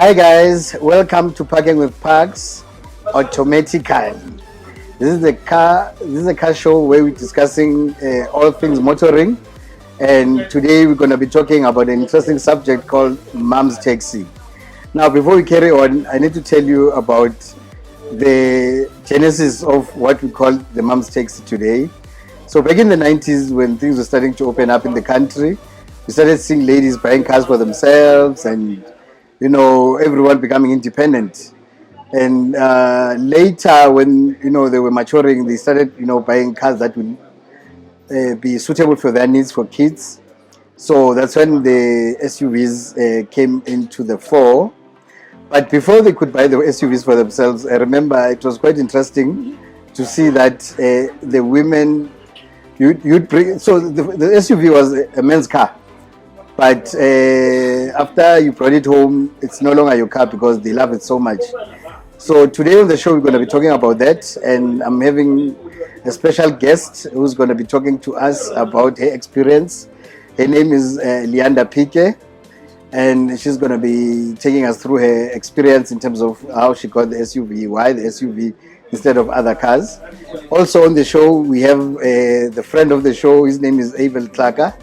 Hi guys, welcome to Parking with Parks Automatically. This is a car show where we're discussing all things motoring, and today we're going to be talking about an interesting subject called Mom's Taxi. Now, before we carry on, I need to tell you about the genesis of what we call the Mom's Taxi today. So back in the 90s, when things were starting to open up in the country, we started seeing ladies buying cars for themselves and everyone becoming independent. And later, when they were maturing, they started buying cars that would be suitable for their needs for kids. So that's when the SUVs came into the fore. But before they could buy the SUVs for themselves, I remember it was quite interesting to see that the women you'd bring. So the SUV was a men's car. But after you brought it home, it's no longer your car because they love it so much. So today on the show, we're going to be talking about that. And I'm having a special guest who's going to be talking to us about her experience. Her name is Leanda Pike. And she's going to be taking us through her experience in terms of how she got the SUV, why the SUV instead of other cars. Also on the show, we have the friend of the show. His name is Abel Tlaka.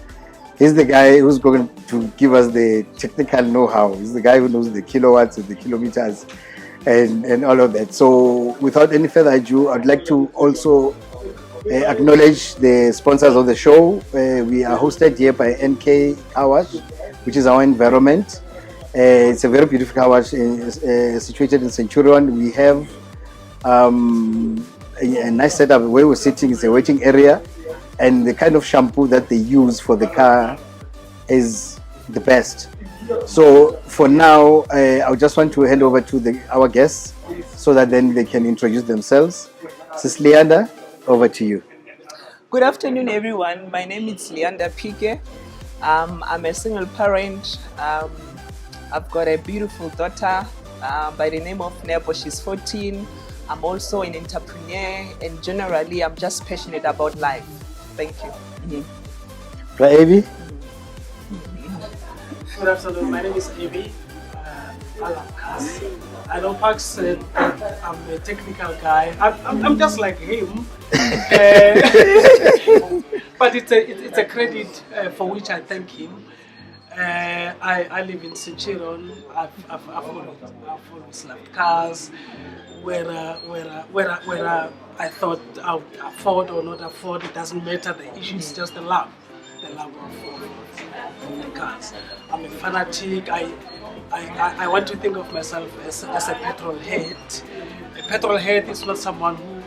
He's the guy who's going to give us the technical know-how. He's the guy who knows the kilowatts and the kilometers and all of that. So without any further ado, I'd like to also acknowledge the sponsors of the show. We are hosted here by NK Car Wash, which is our environment. It's a very beautiful car wash situated in Centurion. We have a nice setup where we're sitting. It's a waiting area. And the kind of shampoo that they use for the car is the best. So for now, I just want to hand over to our guests so that then they can introduce themselves. Sis Leanda, over to you. Good afternoon, everyone. My name is Leanda Pike. I'm a single parent. I've got a beautiful daughter by the name of Nebo. She's 14. I'm also an entrepreneur, and generally, I'm just passionate about life. Thank you. Mm-hmm. Right, Avi? Good afternoon. My name is Avi. I love cars. I know Park said that I'm a technical guy. I'm just like him. But it's a credit for which I thank him. I live in Centurion. I've always loved cars. Where I thought I would afford or not afford, it doesn't matter. The issue is just the love of the cars. I'm a fanatic. I want to think of myself as a petrol head. A petrol head is not someone who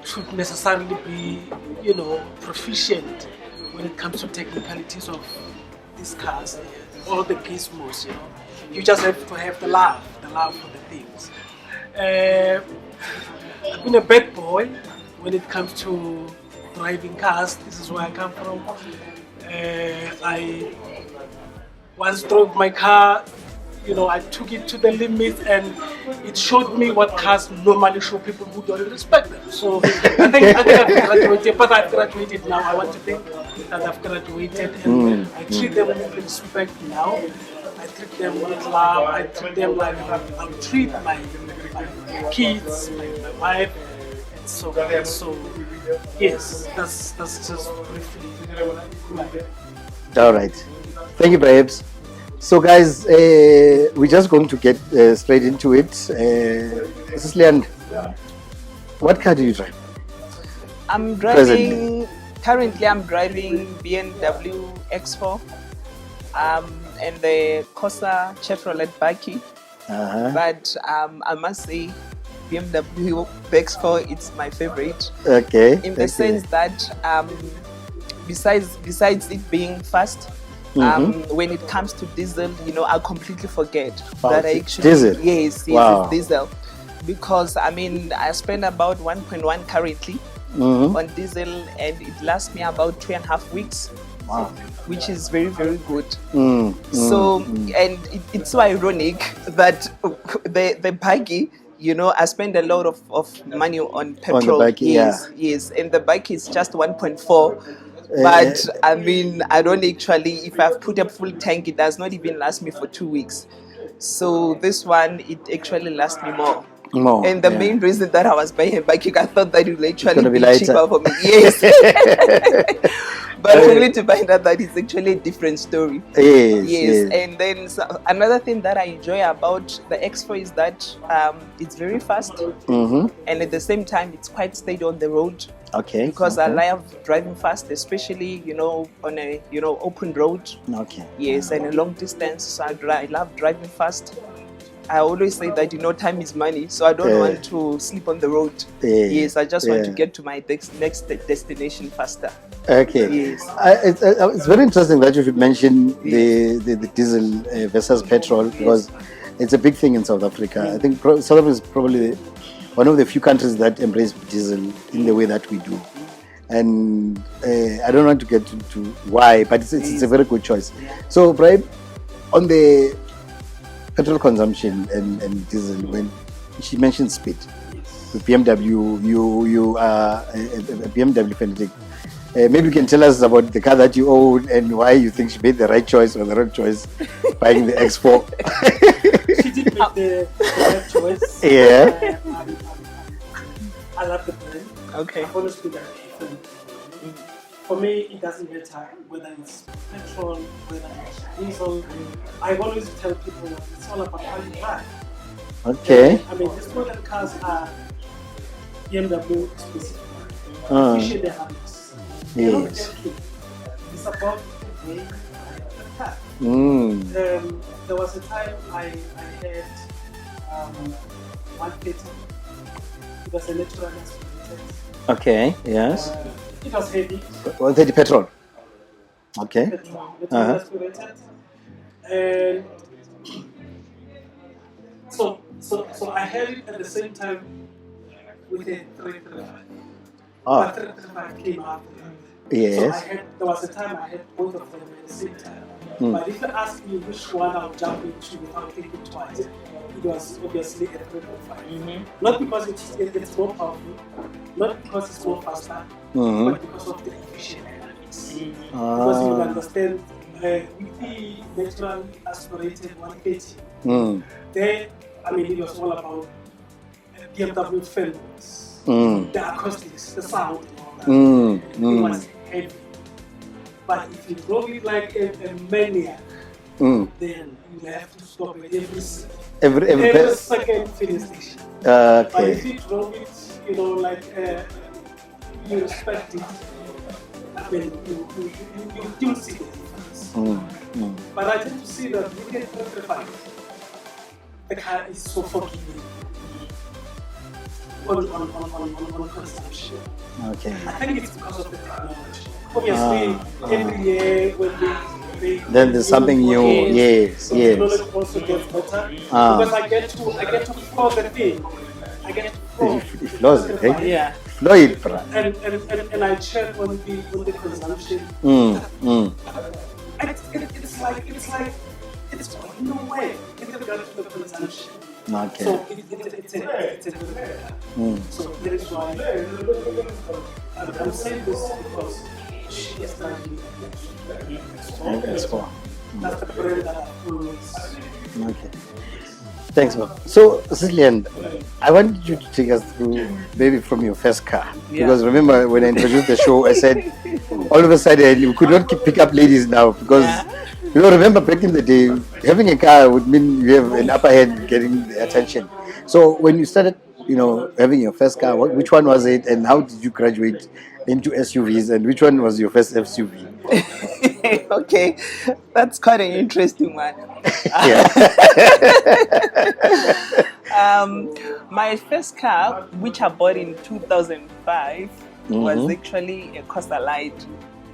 should necessarily be, proficient when it comes to technicalities of these cars, all the gizmos. You just have to have the love for the things. I've been a bad boy when it comes to driving cars. This is where I come from. I once drove my car, I took it to the limit, and it showed me what cars normally show people who don't respect them. So I think I've graduated, but I've graduated now. I want to think that I've graduated, and I treat them with respect now. I treat them with love. I treat them like I treat my kids, my wife, and so yes, that's just briefly. All right. Thank you, Babes. So, guys, we're just going to get straight into it. Mrs. Leand, what car do you drive? Currently I'm driving BMW X4 and the Corsa Chevrolet Parkin. But I must say BMW X4 it's my favorite. Okay. In the sense that besides it being fast, when it comes to diesel, I completely forget that I actually diesel. Yes, wow. It's diesel. Because I spend about 1.1 currently on diesel, and it lasts me about 2.5 weeks. Wow. Which is very, very good. And it's so ironic that the buggy, I spend a lot of money on petrol. On the buggy, yes, and the bike is just 1.4. But ironically, if I've put a full tank, it does not even last me for 2 weeks. So this one, it actually lasts me more. More, And the yeah. main reason that I was buying a bike, I thought that it would actually gonna be be lighter. cheaper for me. Yes. But only to find out that it's actually a different story. Yes. And then another thing that I enjoy about the X4 is that it's very fast, and at the same time it's quite steady on the road. Okay. Because I love driving fast, especially on a open road. Okay. Yes, and a long distance. So I love driving fast. I always say that time is money, so I don't want to sleep on the road. Yes, I just want to get to my next destination faster. Okay. Yes. It's very interesting that you should mention the diesel versus petrol, because it's a big thing in South Africa. I think South Africa is probably one of the few countries that embrace diesel in the way that we do. And I don't want to get into why, but it's a very good choice. So, Brian, on the petrol consumption and diesel, when she mentioned speed, with BMW, you are a BMW fanatic. Maybe you can tell us about the car that you own and why you think she made the right choice or the wrong choice buying the X4. She did make the right choice. Yeah. I love the brand. Okay. Honestly, for me, it doesn't matter whether it's petrol, whether it's diesel. I always tell people it's all about how you drive. Okay. I mean, these modern cars are BMW specific. Efficient they have this. Yes. It's about the way the car. There was a time I had 130. It was a natural aspirated. Okay. Yes. It was heavy. 130 petrol. Okay. Natural aspirated. And so I had it at the same time with a 335. But 335 came after that. Yes. So there was a time I had both of them at the same time. But if you ask me which one I would jump into without thinking twice, it was obviously a 335. Not because it's more powerful, not because it's more faster, but because of the efficient dynamics. Because you understand, with the natural aspirated 180, there, I mean, it was all about BMW films, the acoustics, the sound, and all that. It was heavy. But if you drove it like a maniac, then you have to stop at every second filling station. But if you drove it, like you respect it, I mean, you see the difference. But I tend to see that we get 35. The car is so forgiving on consumption. Okay. I think it's because of the technology. Obviously, every year when they then there's something new. Yes. The technology also gets better because I get to floor the thing. I get to floor. It flows it, eh? Yeah. Flow it, bro. And I check on the consumption. It's going nowhere with regard to the consumption. Okay. So it's a good area. So that is why I'm saying this because she is driving X4. That's the brand that I always. Okay. Thanks, Bob. So, Cecilian, I want you to take us through maybe from your first car. Yeah. Because remember when I introduced the show, I said all of a sudden you could not pick up ladies now because remember back in the day, having a car would mean you have an upper hand getting the attention. So when you started, having your first car, which one was it, and how did you graduate into SUVs, and which one was your first SUV? Okay, that's quite an interesting one. My first car, which I bought in 2005, was actually a Costa Light.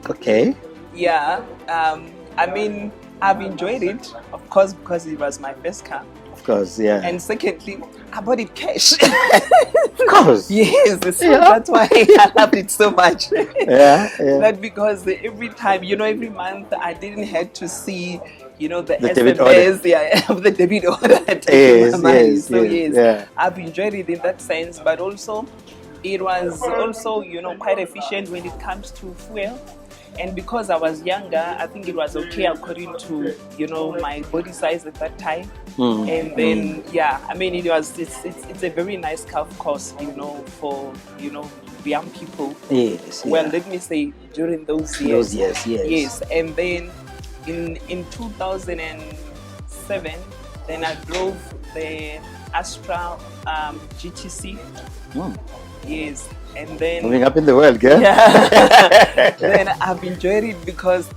Okay. Yeah. I mean, I've enjoyed it, of course, because it was my first car. Of course, yeah. And secondly, I bought it cash. Of course. Yes, so that's why I loved it so much. Yeah. Not because every time, every month I didn't have to see, the debit SMS, of the debit order taking my money. Yes, so yeah. I've enjoyed it in that sense, but also it was also, quite efficient when it comes to fuel. And because I was younger, I think it was okay according to, you know, my body size at that time. And then, yeah, I mean, it's a very nice golf course, you know, for, you know, young people. Yes. Well, Yeah. let me say during those years. Those years, yes. Yes, and then in 2007, then I drove the Astra GTC. Yes, and then Moving up in the world, girl. yeah. Then I've enjoyed it because,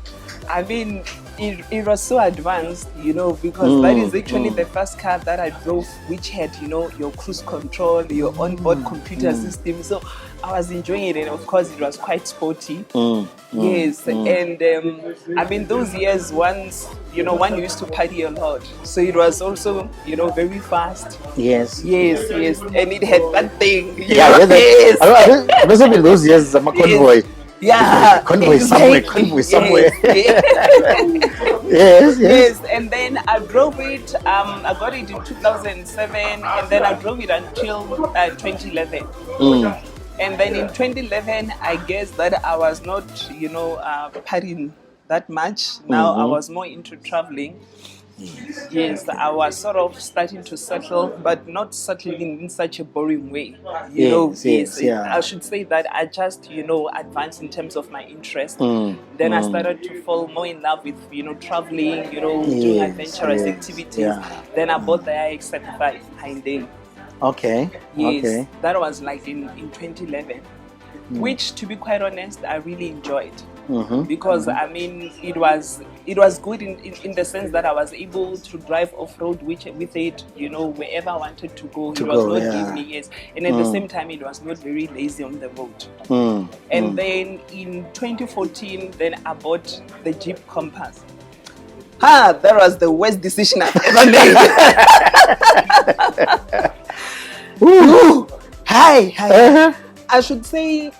I mean, it was so advanced, you know, because that is actually the first car that I drove which had, you know, your cruise control, your onboard computer system. So I was enjoying it, and of course it was quite sporty. Yes, and I mean, those years, once, you know, one used to party a lot, so it was also, you know, very fast. Yes. Yes, and it had that thing. Yeah, Yes. I must have been those years. I'm a convoy. Yeah, Convoy exactly. somewhere. Yes. Yes. Yes, and then I drove it. I got it in 2007, and then I drove it until 2011. And then in 2011, I guess that I was not, you know, partying that much. Now I was more into traveling. Yes, I was sort of starting to settle, but not settling in such a boring way. You know, yes, yeah. I should say that I just, you know, advanced in terms of my interest. Then I started to fall more in love with, you know, traveling, you know, doing adventurous activities. yeah. Then I bought the IX35 Hyundai. Okay. Yes, Okay. that was like in 2011, which, to be quite honest, I really enjoyed. Because I mean, it was good in the sense that I was able to drive off road with it, you know, wherever I wanted to go. It was not giving me, yes, and at the same time, it was not very lazy on the road. And then in 2014, then I bought the Jeep Compass. That was the worst decision I've ever made. Hi. I should say,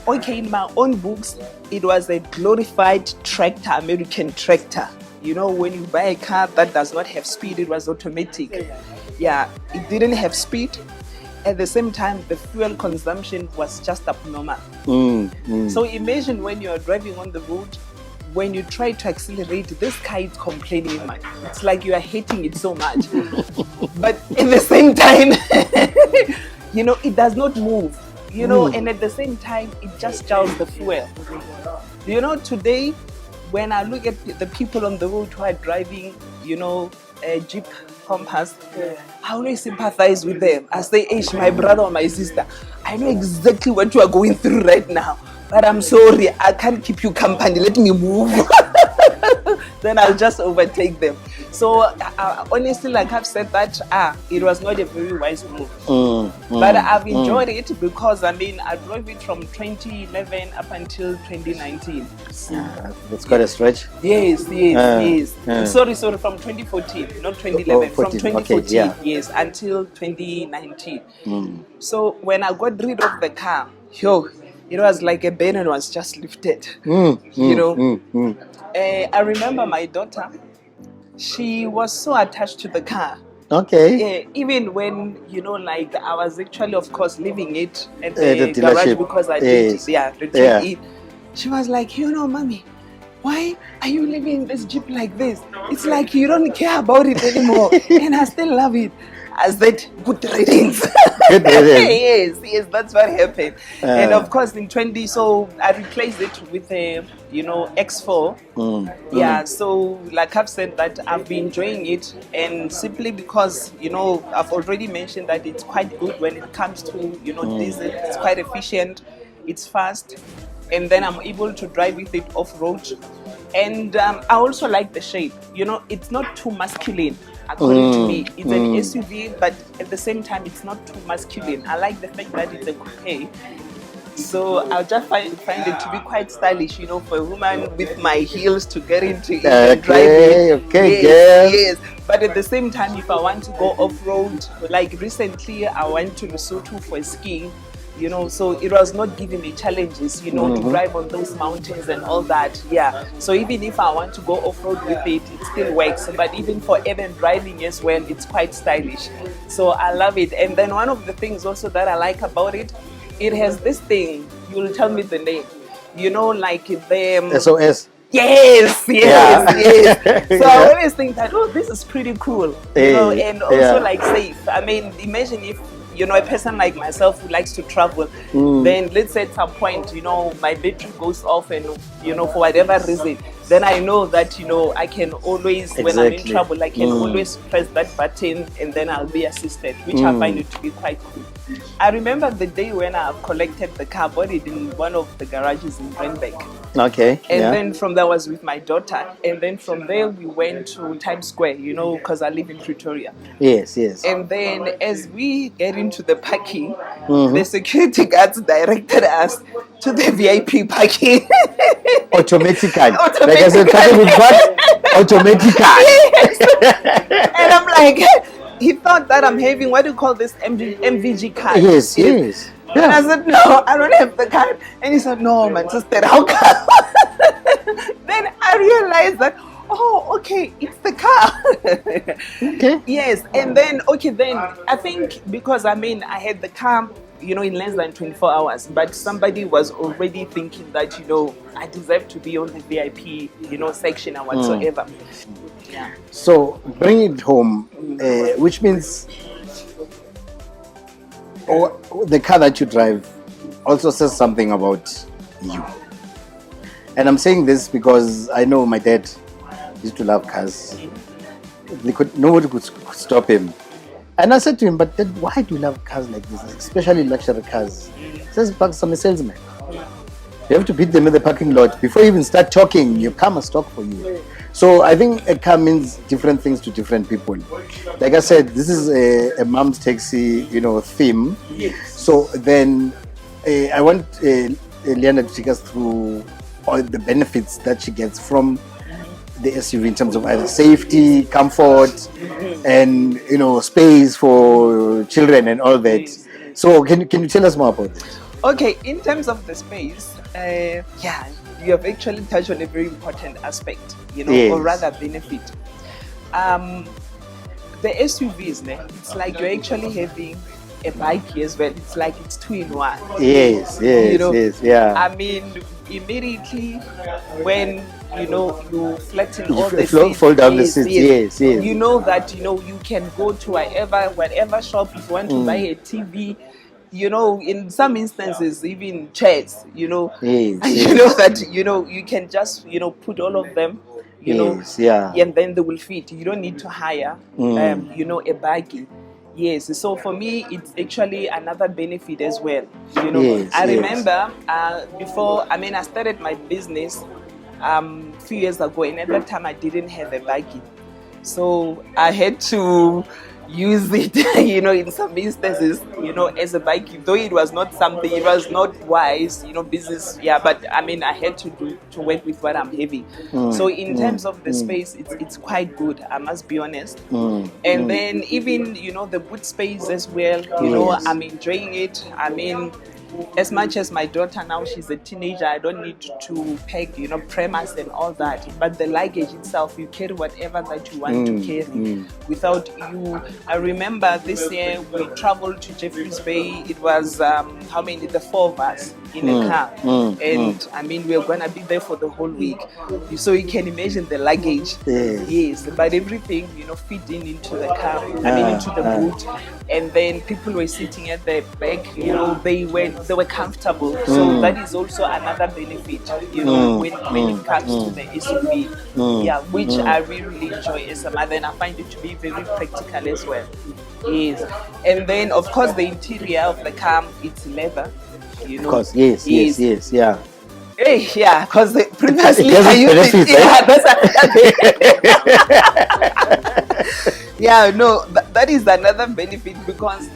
okay, in my own books, it was a glorified tractor, American tractor. You know, when you buy a car that does not have speed, it was automatic. Yeah, it didn't have speed. At the same time, the fuel consumption was just abnormal. So imagine when you are driving on the road, when you try to accelerate, this car is complaining much. It's like you are hating it so much. But at the same time, you know, it does not move. You know, and at the same time, it just jars the fuel. You know, today, when I look at the people on the road who are driving, you know, a Jeep Compass, I always sympathize with them. I say, hey, my brother or my sister, I know exactly what you are going through right now, but I'm sorry, I can't keep you company. Let me move. Then I'll just overtake them. So honestly, like I've said that it was not a very wise move. But I've enjoyed it because I mean I drove it from 2011 up until 2019. That's quite a stretch. Yes. Sorry, from 2014, not 2011. From 2014, yes, until 2019. So when I got rid of the car, it was like a burden was just lifted. You know. I remember my daughter. She was so attached to the car. Okay. Even when, you know, like I was actually, of course, leaving it at the garage dealership. because I did, retrieve it. She was like, you know, mommy, why are you living this Jeep like this? It's like you don't care about it anymore. And I still love it. I said, good riddance. Good riddance. Yes, that's what happened. And of course, in 20, so I replaced it with a, you know, X4. Yeah, so like I've said that I've been enjoying it, and simply because, you know, I've already mentioned that it's quite good when it comes to, you know, diesel. It's quite efficient, it's fast, and then I'm able to drive with it off-road. And I also like the shape. You know, it's not too masculine. According to me, it's an SUV, but at the same time, it's not too masculine. I like the fact that it's a coupe. So I'll just find it to be quite stylish, you know, for a woman with my heels to get into it and drive it. Okay, yes. But at the same time, if I want to go off-road, like recently, I went to Lesotho for skiing. You know, so it was not giving me challenges, you know, to drive on those mountains and all that. Yeah. So even if I want to go off-road with it, it still works. But even for urban driving as well, it's quite stylish. So I love it. And then one of the things also that I like about it, it has this thing, you'll tell me the name. you know, like the SOS. yes, Yeah. yes. So I Yeah. always think that, oh, this is pretty cool, you know, and also Yeah. like safe. I mean, imagine if, you know, a person like myself who likes to travel, then let's say at some point, you know, my battery goes off and, you know, for whatever reason, then I know that, you know, I can always, when I'm in Exactly. trouble, I can always press that button and then I'll be assisted, which I find it to be quite cool. I remember the day when I collected the car, bought it in one of the garages in Randburg. Okay. And Yeah. then from there I was with my daughter. And then from there we went to Times Square, you know, because I live in Pretoria. Yes. Yes. And then as we get into the parking, the security guards directed us to the VIP parking. Automatically. Like I Automatically. said, starting with what? Automatically. Yes. And I'm like, he thought that I'm having, what do you call this, MVG card? Yes. Yes. And I Yeah. said, no, I don't have the card. And he said, no, man, sister, how come? Then I realized that, oh, okay, it's the car. Okay. Yes, and then, okay, then I think because I mean, I had the car, you know, in less than 24 hours, but somebody was already thinking that, you know, I deserve to be on the VIP, you know, section or whatsoever. Yeah. So bring it home, which means the car that you drive also says something about you. And I'm saying this because I know my dad used to love cars. Nobody could stop him. And I said to him, but Dad, why do you love cars like this, especially luxury cars? He says, because I'm a salesman. You have to beat them in the parking lot. Before you even start talking, your car must talk for you. So I think a car means different things to different people. Like I said, this is a mom's taxi, you know, theme. So then I want Liana to take us through all the benefits that she gets from the SUV in terms of either safety, comfort, and, you know, space for children and all that. So can you tell us more about this? Okay, in terms of the space, yeah, you have actually touched on a very important aspect, you know, Yes. or rather benefit. The SUVs, it's like you're actually having a bike as well. It's like it's two in one. Yes, yes, You know, yes, yeah. I mean, immediately when, you know, you flatten You all the fold seats, down the seats, yes, yes. you know that, you know, you can go to whatever shop if you want to buy a TV. You know, in some instances, even chairs, you know, Yes, you yes. know that, you know, you can just, you know, put all of them, you Yes, know, yeah. and then they will fit. You don't need to hire, you know, a buggy. Yes, so for me, it's actually another benefit as well. You know, Yes, I yes. remember before, I mean, I started my business a few years ago, and at that time I didn't have a buggy. So I had to use it, you know, in some instances, you know, as a bike, though it was not something, it was not wise, you know, business, yeah, but I mean, I had to work with what I'm having. So in terms of the space, it's quite good, I must be honest. And then even, you know, the boot space as well, you know, Yes. I'm enjoying it. I mean, as much as my daughter now, she's a teenager, I don't need to pack, you know, premise and all that. But the luggage itself, you carry whatever that you want to carry without you. I remember this year we traveled to Jeffreys Bay. It was how many? The four of us in a car, and I mean we were gonna be there for the whole week. So you can imagine the luggage. Yes. Yes, but everything, you know, fitting into the car. I mean into the boot, and then people were sitting at the back. You know, they were comfortable. So that is also another benefit. You know, when it comes to the SUV, yeah, which I really enjoy as a mother, and I find it to be very practical as well. Yes, and then of course the interior of the car, it's leather. You know, Of course, yes, yeah. Hey, yeah, because previously It doesn't I used benefit, it. Yeah, that's another yeah, no, that is another benefit because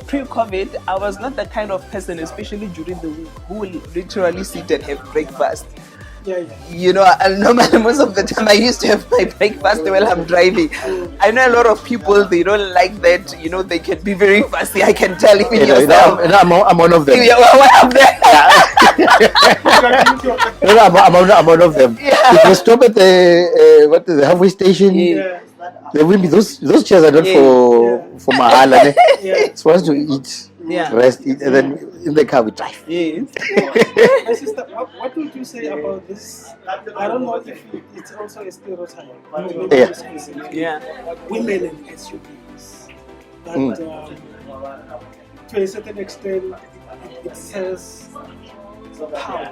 pre-COVID, I was not the kind of person, especially during the week, who will literally sit and have breakfast. Yeah. You know, normally most of the time I used to have my breakfast while I'm driving. I know a lot of people, they don't like that. You know, they can be very fussy. I can tell even yourself. I'm one of them. Yeah, well, I'm there. I'm one of them. Yeah. If you stop at the halfway station, Yeah. there will be those chairs are not for mahala. Yeah. It's for us to eat. Yeah. rest, eat, and then in the car we drive. Yes. My sister, what would you say about this? I don't know if it's also a stereotype. Maybe Yeah. it's specific. Yeah. Women in SUVs. That Mm. to a certain extent, it says power.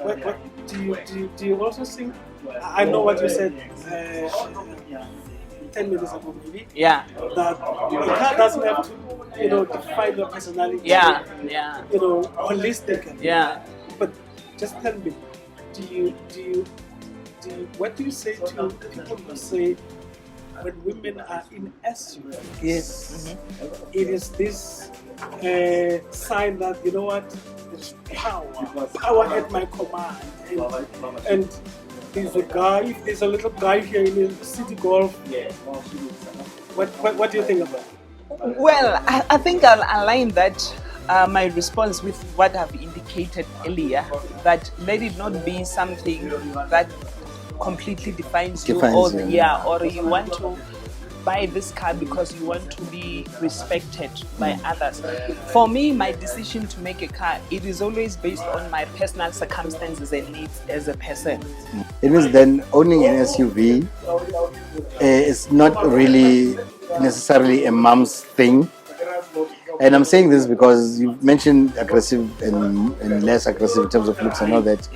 What do you also think? I know what you said 10 minutes ago, maybe. Yeah. That a car doesn't have to, define your personality. Yeah. Yeah. Holistically. Yeah. But just tell me, what do you say to people who say when women are in SUVs? Yes. It is this sign that there's power at my command, and there's a guy. If there's a little guy here in the city golf, what do you think about it? Well, I think I'll align that my response with what I've indicated earlier, that let it not be something that completely defines you, or or you want to buy this car because you want to be respected by others. For me, my decision to make a car, it is always based on my personal circumstances and needs as a person. It means then owning an SUV is not really necessarily a mom's thing. And I'm saying this because you mentioned aggressive and less aggressive in terms of looks and all that.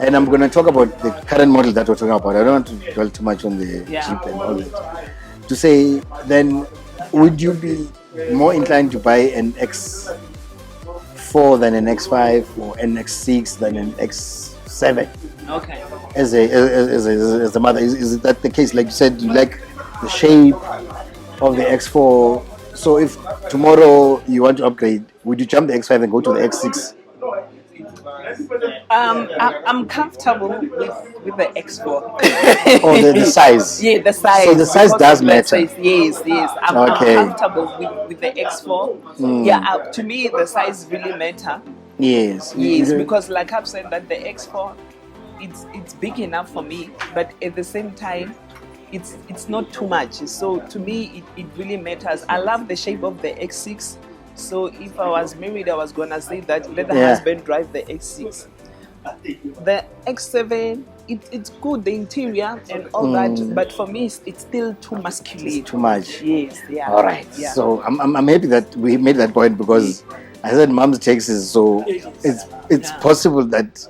And I'm going to talk about the current model that we're talking about. I don't want to dwell too much on the Jeep and all that. To say, then, would you be more inclined to buy an X4 than an X5 or an X6 than an X7? Okay. As a mother, is that the case? Like you said, you like the shape of the X4. So if tomorrow you want to upgrade, would you jump the X5 and go to the X6? I'm comfortable with the X4. Or the size? Yeah, the size. So the size Because does of the matter. size. Yes. I'm comfortable with the X4. Yeah, to me the size really matter. Yes. Yes, because like I've said that the X4, it's big enough for me, but at the same time, it's not too much. So to me, it really matters. I love the shape of the X6. So if I was married, I was gonna say that let the husband drive the X6. The X7, it's good, the interior and all that, but for me, it's still too masculine. Too much. Yes, yeah. All right. Yeah. So I'm happy that we made that point because I said moms takes it. So it's possible that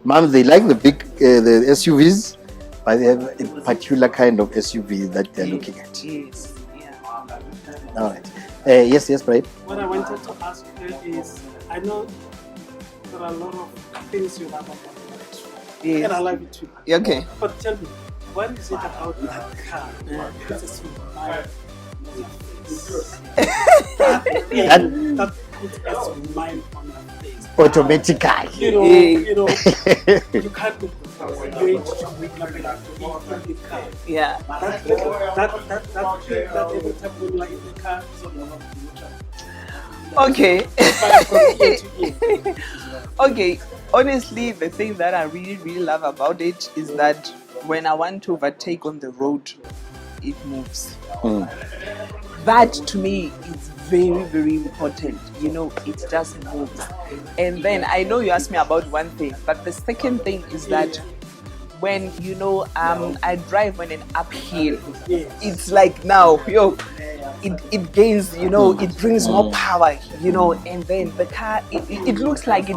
moms, they like the big the SUVs, but they have a particular kind of SUV that they're looking at. Yes. Yeah. All right. Yes, Brian. What I wanted to ask you is, I know there are a lot of things you love about it, Yes. and I love it too. Okay. But tell me, what is it about that car that puts a smile on your face? That puts a smile on your face. Automatically. You can't wait to wake up in the car. Yeah. That thing that every time when you are in the car, Okay. from ear to ear. Okay. Honestly, the thing that I really, really love about it is that when I want to overtake on the road, it moves. That to me is very, very important. It just moves. And then I know you asked me about one thing, but the second thing is that when I drive on an uphill, it's like now, it gains, it brings more power, and then the car, it looks like it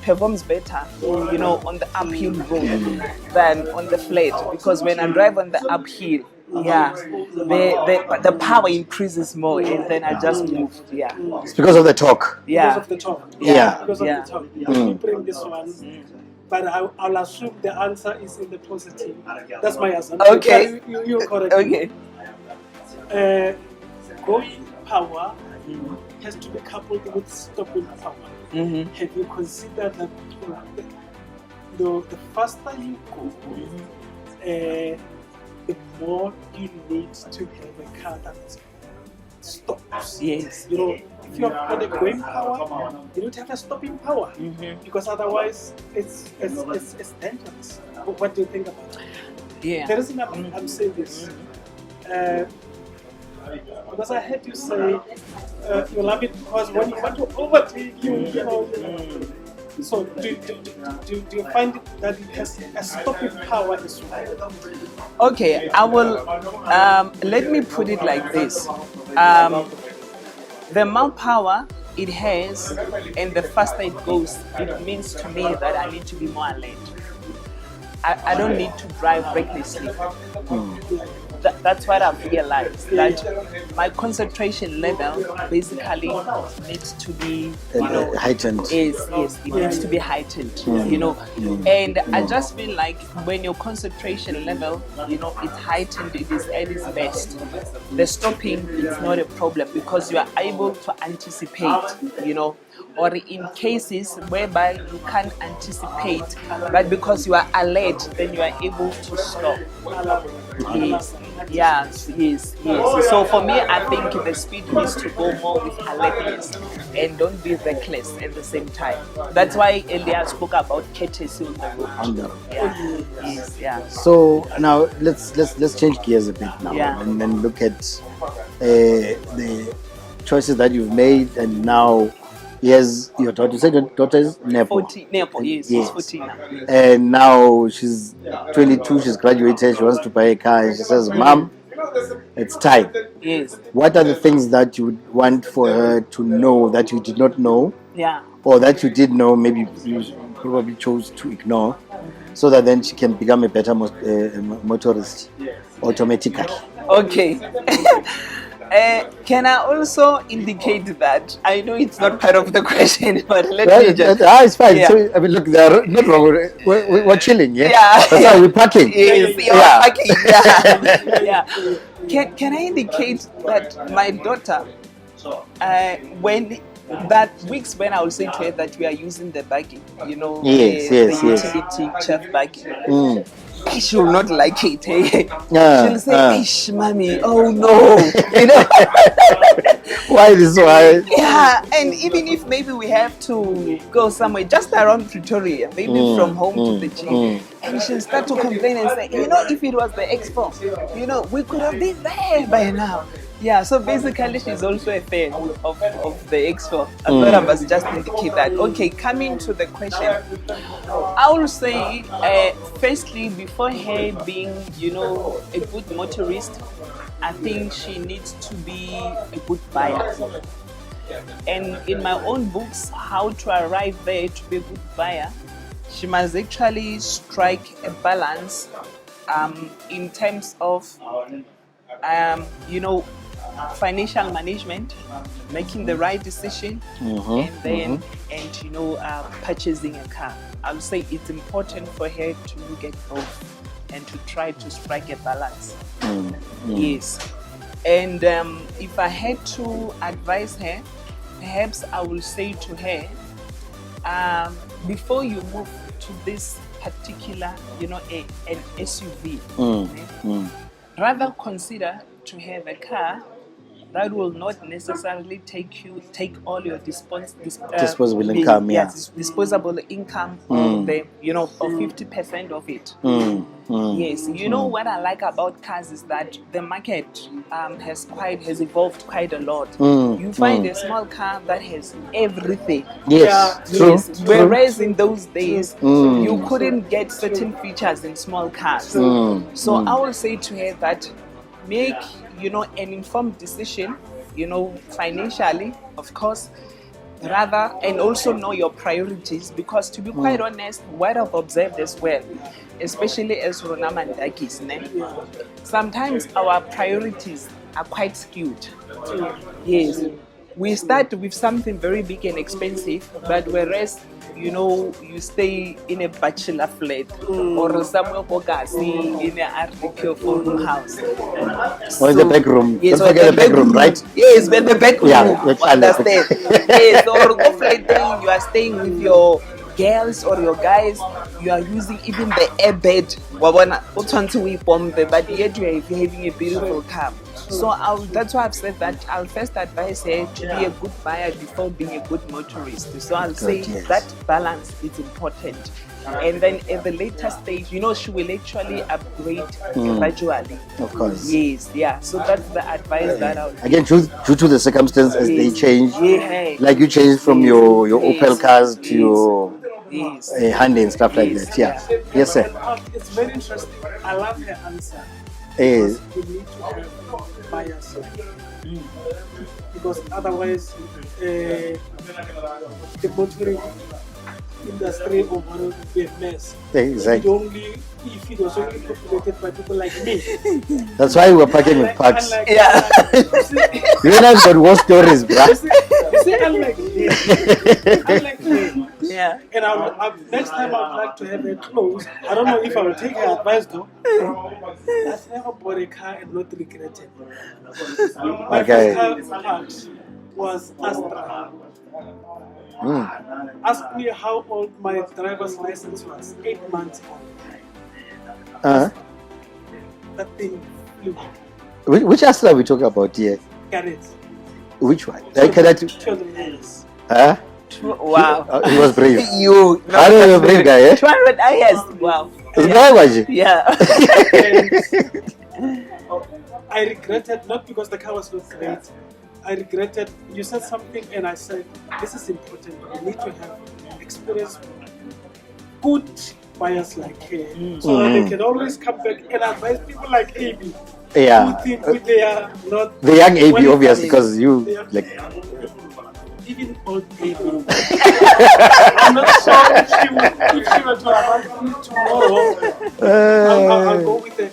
performs better, on the uphill road than on the flat, because when I drive on the uphill, the power increases more, and then I just move. Yeah, It's because of the torque. yeah, Because of the talk. Yeah. Because of the talk. You bring this one. But I'll assume the answer is in the positive. That's my assumption. Okay. You're correct. okay. Going power has to be coupled with stopping power. Mm-hmm. Have you considered that the faster you go, the more you need to have a car that stops? Yes. If you're on the going power, you need to have a stopping power, because otherwise it's dangerous. What do you think about it? Yeah. The reason I'm saying this, because I heard you say you love it because when you want to overtake you know. So do you find that it has a stopping power as well? Okay, I will. Let me put it like this: the more power it has, and the faster it goes, it means to me that I need to be more alert. I don't need to drive recklessly. That's what I've realized, that my concentration level basically needs to be, heightened. yes, it needs to be heightened, and I just feel like when your concentration level, it's heightened, it is at its best. The stopping is not a problem because you are able to anticipate, or in cases whereby you can't anticipate, but because you are alert, then you are able to stop. Yes. So for me, I think the speed needs to go more with alertness and don't be reckless at the same time. That's why earlier I spoke about courtesy on the road. Yeah. So now let's change gears a bit now, Yeah. and then look at the choices that you've made, and now here's your daughter. You said your daughter is Nepo. 14, Nepo, yes, she's 14 now. And now she's 22. She's graduated. She wants to buy a car, and she says, "Mom, it's time." Yes. What are the things that you would want for her to know that you did not know, Yeah. or that you did know, maybe you probably chose to ignore, so that then she can become a better motorist automatically? Okay. Can I also indicate that I know it's not part of the question, but let me just. It's fine. Yeah. So, I mean, look, they're not wrong. We're chilling, yeah? Yeah. That's why we're parking. Yes, parking. Yeah. Can I indicate that my daughter, when that weeks when I will say to her that we are using the buggy, the utility chef buggy. She will not like it. She'll say, "Ish, mommy, oh no," Why this why? Yeah, and even if maybe we have to go somewhere just around Pretoria, maybe from home to the gym, and she'll start to complain and say, if it was the Expo, we could have been there by now. Yeah, so basically she's also a fan of the Expo. I thought I must just indicate that. Okay, coming to the question, I will say, firstly, before her being, a good motorist, I think she needs to be a good buyer. And in my own books, how to arrive there to be a good buyer, she must actually strike a balance in terms of, financial management, making the right decision, and then purchasing a car. I would say it's important for her to look at both and to try to strike a balance. Yes. And if I had to advise her, perhaps I will say to her, before you move to this particular, an SUV, rather consider to have a car that will not necessarily take all your disposable income, disposable income, of 50% of it. Yes, what I like about cars is that the market has evolved quite a lot. You find a small car that has everything. Yes, true. Whereas in those days, you couldn't get certain features in small cars. So I will say to her that make an informed decision, financially, of course, rather, and also know your priorities, because to be quite honest, what I've observed as well, especially as Rona Mandakis, sometimes our priorities are quite skewed. Yes. We start with something very big and expensive, but whereas you stay in a bachelor flat or somewhere in an RDQ forum house. Or in the back room. Yes, don't forget the back room, right? Yes, in the back room. Understand? Yes, or go flat, you are staying with your girls or your guys, you are using even the airbed, but yet you are having a beautiful car. So that's why I've said that I'll first advise her to be a good buyer before being a good motorist. So I'll say yes. that balance is important. And then at the later stage, she will actually upgrade gradually. Of course. Yes, yeah. So that's the advice that I'll Again, due to the circumstances as they change, yeah. like you changed from your Opel cars to your yes. Hyundai and stuff like that. Yeah. Yes, sir. It's very interesting. I love her answer. Yes. Because you need to have buyers. Because otherwise, the motoring industry overall would be a mess. Exactly. If it was only populated by people like me. That's why we're parking with parks. Yeah. You and I've got war stories, bruh. You see, unlike me. Yeah. And next time I'd like to have it closed. I don't know if I will take her advice though. I've never bought a car and not regretted. My Okay. first car was Astra. Ask me how old my driver's license was. 8 months old. That thing flew. Which Astra are we talking about here? Garage. Which one? Children years. Huh? Wow. He was brave. You. I don't know, brave guy, eh? 200 IS. Wow. Yeah. I regretted, not because the car was not great. I regretted, you said something and I said, this is important. You need to have experienced good buyers like her. So that they can always come back and advise people like AB. Yeah. Who think they are not... The young AB, obviously, because you, like... Even old AB. I'm not sure if she were to advise me tomorrow, I'll go with it.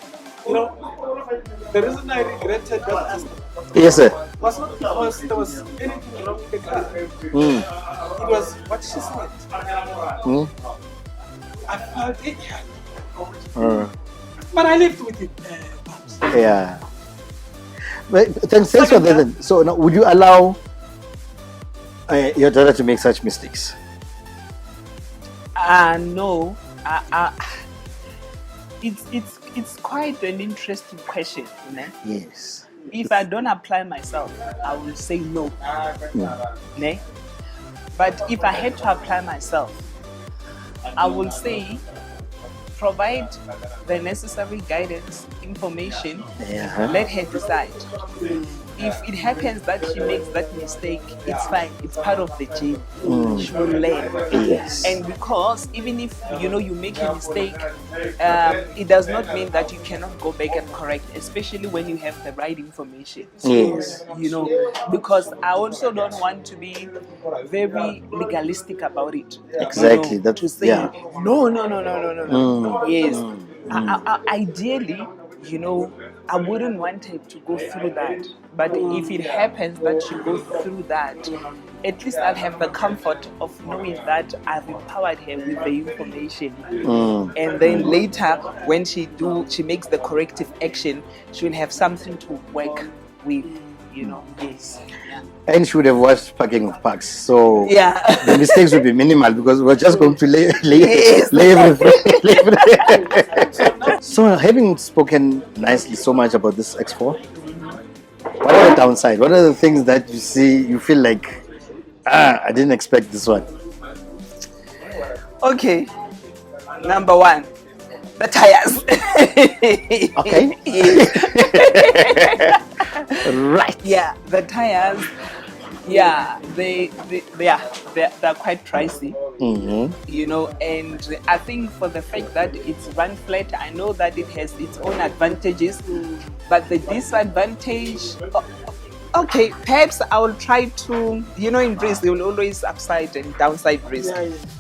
The reason I regretted that Astra yes, sir. was not because there was anything wrong with the car. It was what she said. I felt it. But I lived with it. Yeah. But thanks for that. So now, would you allow your daughter to make such mistakes? No. It's quite an interesting question, Yes. If I don't apply myself, I will say no. Ne? But if I had to apply myself, I will say provide the necessary guidance, information, let her decide. If it happens that she makes that mistake, it's fine. It's part of the journey. She will learn. Yes. And because even if you make a mistake, it does not mean that you cannot go back and correct, especially when you have the right information. Yes. Because I also don't want to be very legalistic about it. Exactly. To say no. Yes. Ideally, I wouldn't want her to go through that. But if it happens that she goes through that, at least I'll have the comfort of knowing that I've empowered her with the information. And then later, when she makes the corrective action, she'll have something to work with. Yes. And she would have watched Parking of Parks, so the mistakes would be minimal because we're just going to lay everything. So, having spoken nicely so much about this X4, what are the downside? What are the things that you feel like, I didn't expect this one? Okay, number one, the tires. Okay. Right. Yeah, the tires. Yeah, they're quite pricey. And I think for the fact that it's run flat, I know that it has its own advantages, but the disadvantage. Okay, perhaps I will try to. In Greece, they will always upside and downside risk.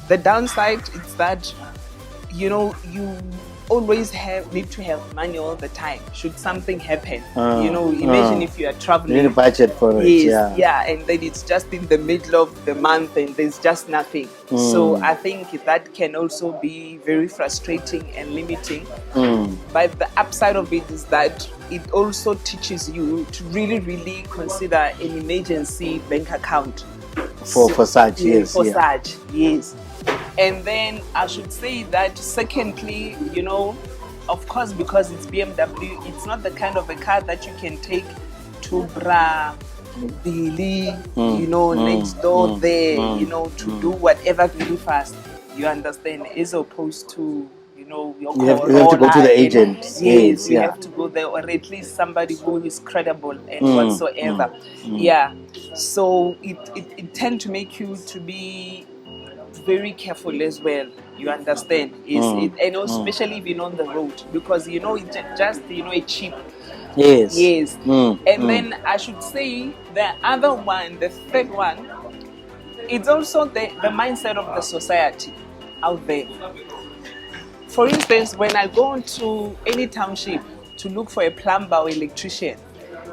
The downside is that you always need to have money all the time should something happen. Imagine if you are traveling. You need a budget for it. Yeah, and then it's just in the middle of the month and there's just nothing. So I think that can also be very frustrating and limiting. But the upside of it is that it also teaches you to really, really consider an emergency bank account. For such, yes. Yes. And then I should say that secondly, of course, because it's BMW, it's not the kind of a car that you can take to Bra, Billy, next door there, to do whatever really fast. You understand? As opposed to, your You have to go to the agent. Yes, you yeah. have to go there, or at least somebody who is credible and whatsoever. Yeah. So it tend to make you to be very careful as well. You understand? And especially if you're on the road, because it's just a cheap. Yes. Yes. And then I should say the other one, the third one, it's also the mindset of the society out there. For instance, when I go into any township to look for a plumber or electrician,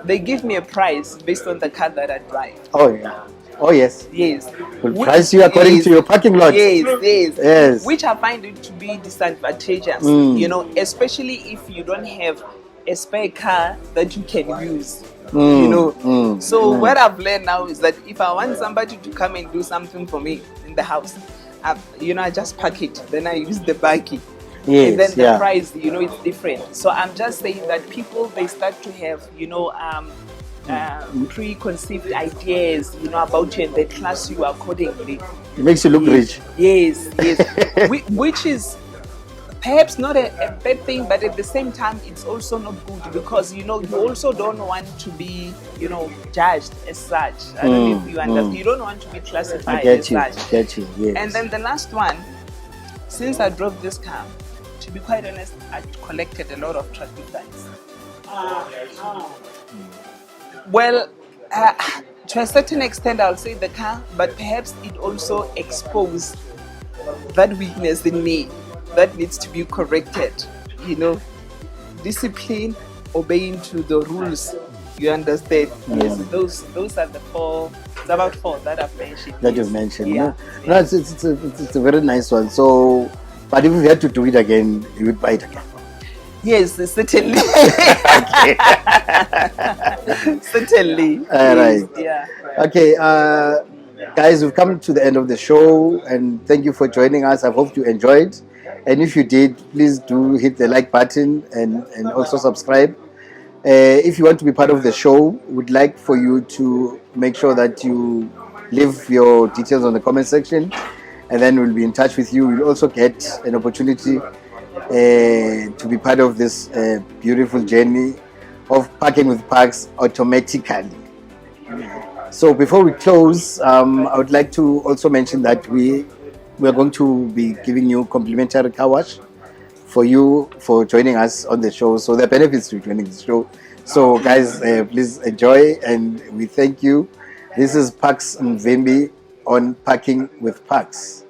they give me a price based on the car that I drive. Oh yeah. Oh yes. Yes. Will price you according to your parking lot. Yes. Which I find it to be disadvantageous, especially if you don't have a spare car that you can use. So what I've learned now is that if I want somebody to come and do something for me in the house, I just park it, then I use the buggy. Yes, and then the price, it's different. So I'm just saying that people, they start to have, preconceived ideas, about you, and they class you accordingly. It makes you look rich. Yes. Which is perhaps not a bad thing, but at the same time, it's also not good, because, you also don't want to be, judged as such. I don't know if you understand. You don't want to be classified as such. I get you, yes. And then the last one, since I drove this car, to be quite honest, I collected a lot of traffic fines. Well, to a certain extent, I'll say the car, but perhaps it also exposed that weakness in me that needs to be corrected. Discipline, obeying to the rules. You understand? Yes, those are the four. It's about four that I've mentioned. That you've mentioned. Yeah. No, it's a very nice one. So, but if we had to do it again, you would buy it again. Yes, certainly. Certainly. Right. Yeah. Okay, guys, we've come to the end of the show, and thank you for joining us. I hope you enjoyed, and if you did, please do hit the like button and also subscribe. If you want to be part of the show, we'd like for you to make sure that you leave your details on the comment section, and then we'll be in touch with you. We'll also get an opportunity to be part of this beautiful journey of parking with Parks automatically. So before we close, I would like to also mention that we are going to be giving you complimentary car wash for you for joining us on the show. So there are benefits to joining the show. So guys, please enjoy, and we thank you. This is Pax Mvimbi on Parking with Parks.